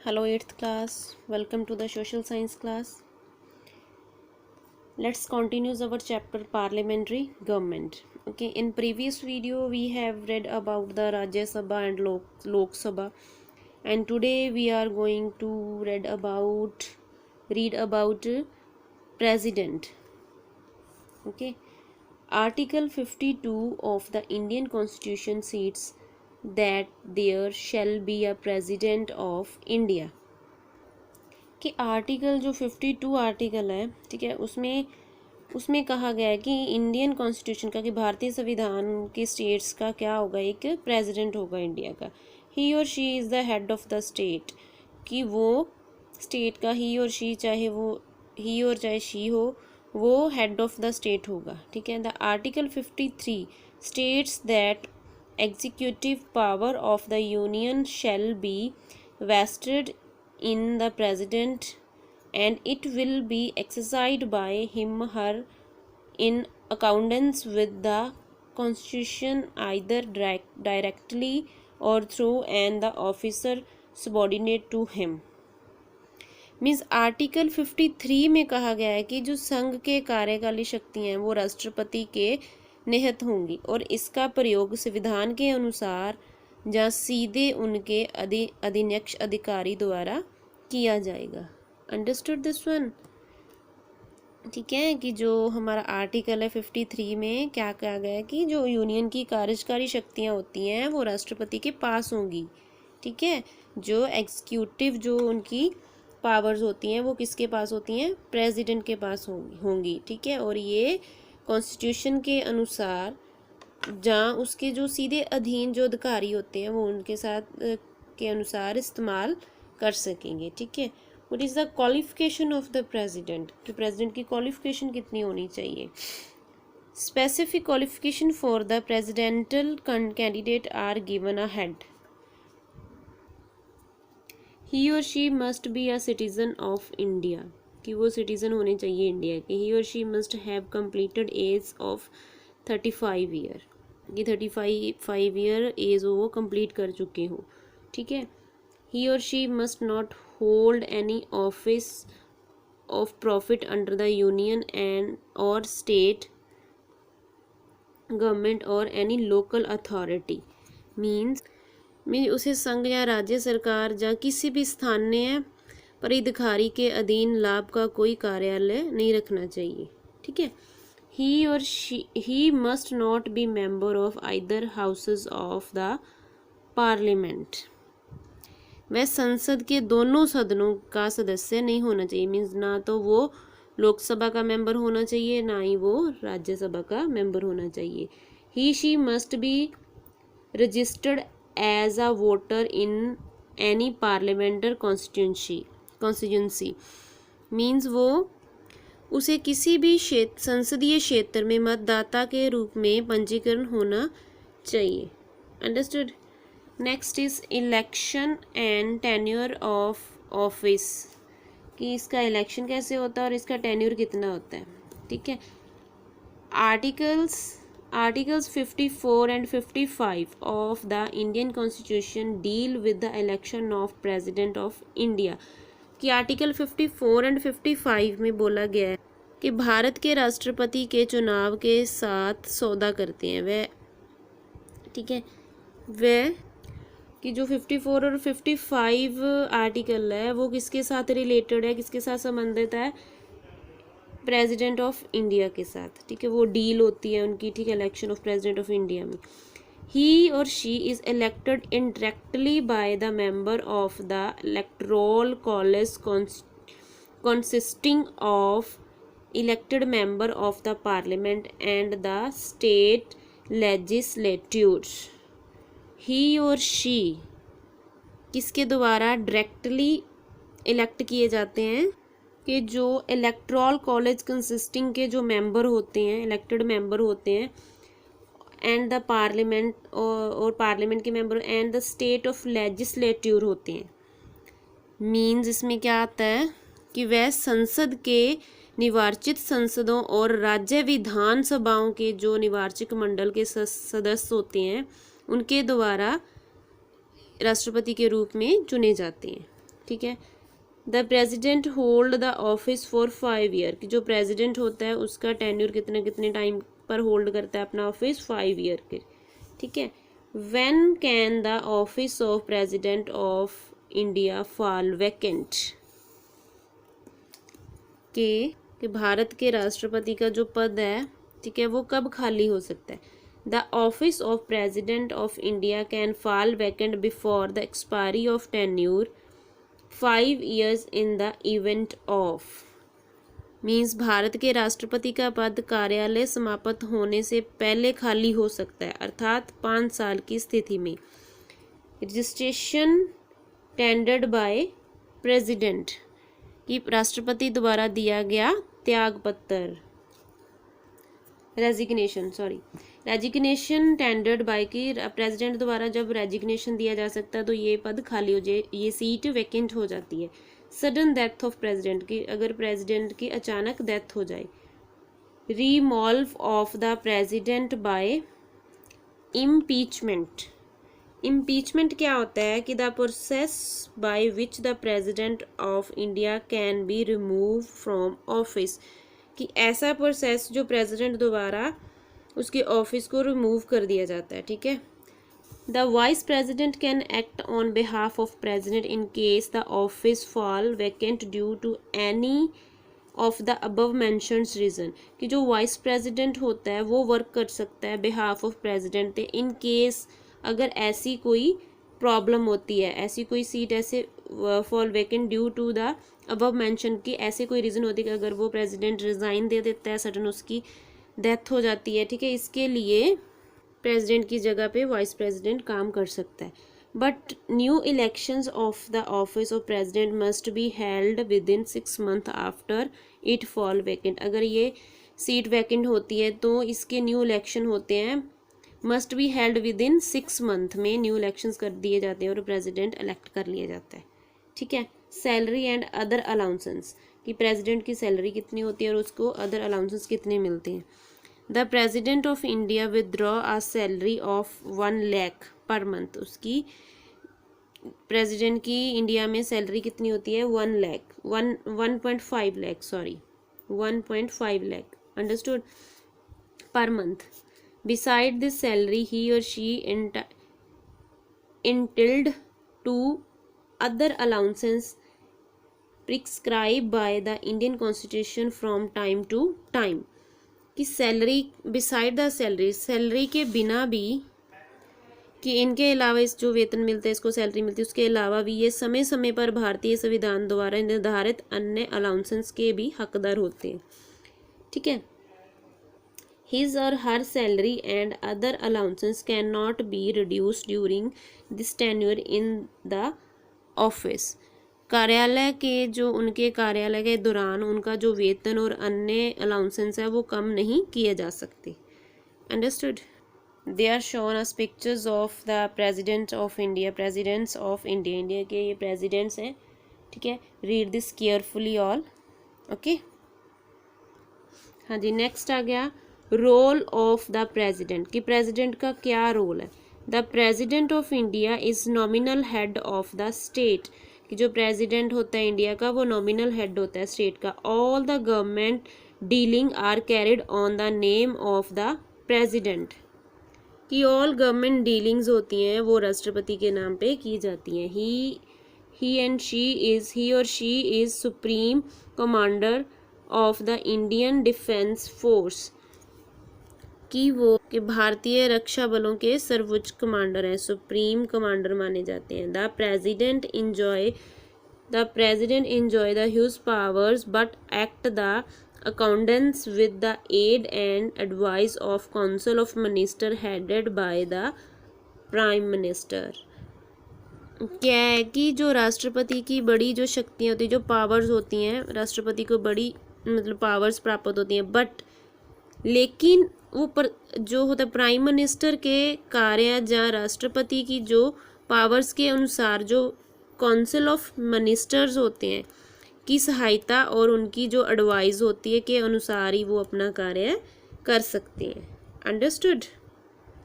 Hello 8th class, welcome to the social science class. Let's continue our chapter parliamentary government. Okay, in previous video we have read about the Rajya Sabha and Lok Sabha, and today we are going to read about president. Okay, Article 52 of the Indian Constitution states that there shall be a president of India. कि article जो 52 article है, ठीक है, उसमें कहा गया है कि इंडियन कॉन्स्टिट्यूशन का, कि भारतीय संविधान के स्टेट्स का क्या होगा, एक प्रेसिडेंट होगा इंडिया का. ही और she is the head of the state, कि वो स्टेट का ही और शी, चाहे वो ही और चाहे शी हो, वो हेड ऑफ द स्टेट होगा. ठीक है. The article 53 states that executive power of the union shall be vested in the president and it will be exercised by him her in accordance with the constitution either directly or through and the officer subordinate to him. Means article 53 में कहा गया है कि जो संघ के कार्यकारी शक्तियाँ हैं वो राष्ट्रपति के निहित होंगी और इसका प्रयोग संविधान के अनुसार या सीधे उनके अधीनस्थ अधिकारी द्वारा किया जाएगा. Understood this one. ठीक है, कि जो हमारा आर्टिकल है 53 में क्या कहा गया है कि जो यूनियन की कार्यकारी शक्तियाँ होती हैं वो राष्ट्रपति के पास होंगी. ठीक है, जो एग्जीक्यूटिव जो उनकी पावर्स होती हैं वो किसके पास होती हैं, प्रेसिडेंट के पास होंगी. ठीक है, और ये कॉन्स्टिट्यूशन के अनुसार जहाँ उसके जो सीधे अधीन जो अधिकारी होते हैं वो उनके साथ के अनुसार इस्तेमाल कर सकेंगे. ठीक है. What is the qualification of the president, कि प्रेसिडेंट की क्वालिफिकेशन कितनी होनी चाहिए. Specific qualification for the presidential candidate are given ahead. He और she must be a citizen of India, कि वो सिटीजन होने चाहिए इंडिया के. ही और she must have completed age of 35 year, कि 35 ईयर एज वो कंप्लीट कर चुके हो. ठीक है. He or she must not hold any office of profit under the union and or state government or any local authority. means उसे संघ या राज्य सरकार या किसी भी स्थानीय परिधिकारी के अधीन लाभ का कोई कार्यालय नहीं रखना चाहिए. ठीक है. he must not be member of either houses of the parliament. वह संसद के दोनों सदनों का सदस्य नहीं होना चाहिए. मीन्स ना तो वो लोकसभा का मेंबर होना चाहिए, ना ही वो राज्यसभा का मेंबर होना चाहिए. He she must be registered as a voter in any parliamentary constituency. Means वो उसे किसी भी संसदीय क्षेत्र में मतदाता के रूप में पंजीकरण होना चाहिए. Understood. Next is election and tenure of office, कि इसका इलेक्शन कैसे होता है और इसका टेन्योर कितना होता है. ठीक है. Articles 54 and 55 of the Indian constitution deal with the election of president of India. कि आर्टिकल 54 एंड 55 में बोला गया है कि भारत के राष्ट्रपति के चुनाव के साथ सौदा करते हैं वह. ठीक है. वह कि जो 54 और 55 आर्टिकल है वो किसके साथ रिलेटेड है, किसके साथ संबंधित है, प्रेसिडेंट ऑफ इंडिया के साथ. ठीक है. वो डील होती है उनकी. ठीक है. Election of president of India में ही और she is elected indirectly by the member of the electoral college consisting of elected member of the parliament and the state legislatures. ही और शी किसके द्वारा डायरेक्टली इलेक्ट किए जाते हैं, कि जो इलेक्टोरल कॉलेज कंसिस्टिंग के जो मेंबर होते हैं, इलेक्टेड मेंबर होते हैं, एंड द पार्लियामेंट और पार्लियामेंट के member and the state of legislative होते हैं. मीन्स इसमें क्या आता है कि वह संसद के निर्वाचित संसदों और राज्य विधानसभाओं के जो निर्वाचक मंडल के सदस्य होते हैं उनके द्वारा राष्ट्रपति के रूप में चुने जाते हैं. ठीक है। The president hold the office for 5 year, कि जो प्रेजिडेंट होता है उसका टेन्योर कितने कितने टाइम पर होल्ड करता है अपना ऑफिस, 5 ईयर के, ठीक है। When can the office of president of India fall vacant, कि भारत के राष्ट्रपति का जो पद है, ठीक है, वो कब खाली हो सकता है। The office of president of India can fall vacant before the expiry of tenure 5 years in the event of, means Bharat के राष्ट्रपति का पद कार्यालय समाप्त होने से पहले खाली हो सकता है, अर्थात 5 साल की स्थिति में। रजिस्ट्रेशन टेंडर्ड बाय प्रेसिडेंट, कि राष्ट्रपति द्वारा दिया गया त्याग पत्र, रेजिग्नेशन टेंडर्ड बाय, कि प्रेसिडेंट द्वारा जब रेजिग्नेशन दिया जा सकता है तो ये पद खाली हो जाए, ये सीट वैकेंट हो जाती है। सडन डेथ ऑफ प्रेसिडेंट, की अगर प्रेसिडेंट की अचानक डेथ हो जाए। Removal of the president by impeachment, impeachment क्या होता है, कि the process by which the president of India can be remove from office, कि ऐसा प्रोसेस जो प्रेसिडेंट द्वारा उसके ऑफिस को रिमूव कर दिया जाता है, ठीक है। The vice president can act on behalf of president in case the office fall vacant due to any of the above mentioned reason, कि जो वाइस प्रेसिडेंट होता है वो वर्क कर सकता है बिहाफ ऑफ प्रेसिडेंट पे, इन केस अगर ऐसी कोई प्रॉब्लम होती है, ऐसी कोई सीट ऐसे fall vacant due to the above mention, की ऐसे कोई रीज़न होती है कि अगर वो प्रेसिडेंट रिज़ाइन दे देता है, सडन उसकी डेथ हो जाती है, ठीक है, इसके लिए प्रेसिडेंट की जगह पे वाइस प्रेसिडेंट काम कर सकता है। But new elections of the office of president must be held with in 6 months after it fall vacant, अगर ये सीट वैकेंट होती है तो इसके न्यू इलेक्शन होते हैं, must be held with in 6 months में न्यू इलेक्शंस कर दिए जाते हैं और प्रेसिडेंट इलेक्ट कर लिया जाता है, ठीक है। सैलरी एंड अदर अलाउंसेस, कि प्रेसिडेंट की सैलरी कितनी होती है और उसको अदर अलाउंसेस कितने मिलते हैं। The president of India withdraw a salary of 1 lakh per month, उसकी प्रेसिडेंट की इंडिया में सैलरी कितनी होती है, 1 lakh, 1.5 lakh, sorry 1.5 lakh, understood, per month. Beside this salary he और she entitled to other allowances prescribed by the Indian Constitution from time to time, कि salary beside the salary, salary के बिना भी, कि इनके अलावा इस जो वेतन मिलता है इसको सैलरी मिलती है, उसके अलावा भी ये समय समय पर भारतीय संविधान द्वारा निर्धारित अन्य अलाउंसेस के भी हकदार होते हैं, ठीक है। His or her salary and other allowances cannot be reduced during this tenure in the office, कार्यालय के जो उनके कार्यालय के दौरान उनका जो वेतन और अन्य अलाउंसेस है वो कम नहीं किए जा सकते, understood. They are shown us pictures of the president of India, presidents of India, India के ये प्रेसिडेंट्स हैं, ठीक है। Read this carefully all, okay. हाँ जी, नेक्स्ट आ गया रोल ऑफ द प्रेसिडेंट, कि प्रेसिडेंट का क्या रोल है। The president of India is nominal head of the state, कि जो प्रेसिडेंट होता है इंडिया का वो नॉमिनल हेड होता है स्टेट का। All the government dealing are carried on the name of the president, कि ऑल गवर्नमेंट डीलिंग्स होती हैं वो राष्ट्रपति के नाम पे की जाती हैं। ही और she is supreme commander of the Indian defence force, कि वो कि भारतीय रक्षा बलों के सर्वोच्च कमांडर हैं, सुप्रीम कमांडर माने जाते हैं। The president enjoy the huge powers but act the accordance with the aid and advice of council of minister headed by the prime minister। क्या है कि जो राष्ट्रपति की बड़ी जो शक्तियाँ होती हैं, जो पावर्स होती हैं, राष्ट्रपति को बड़ी मतलब पावर्स प्राप्त होती हैं, बट लेकिन वो जो होता है प्राइम मिनिस्टर के कार्य या राष्ट्रपति की जो पावर्स के अनुसार जो काउंसिल ऑफ मिनिस्टर्स होते हैं की सहायता और उनकी जो एडवाइस होती है के अनुसार ही वो अपना कार्य कर सकते हैं, अंडरस्टूड।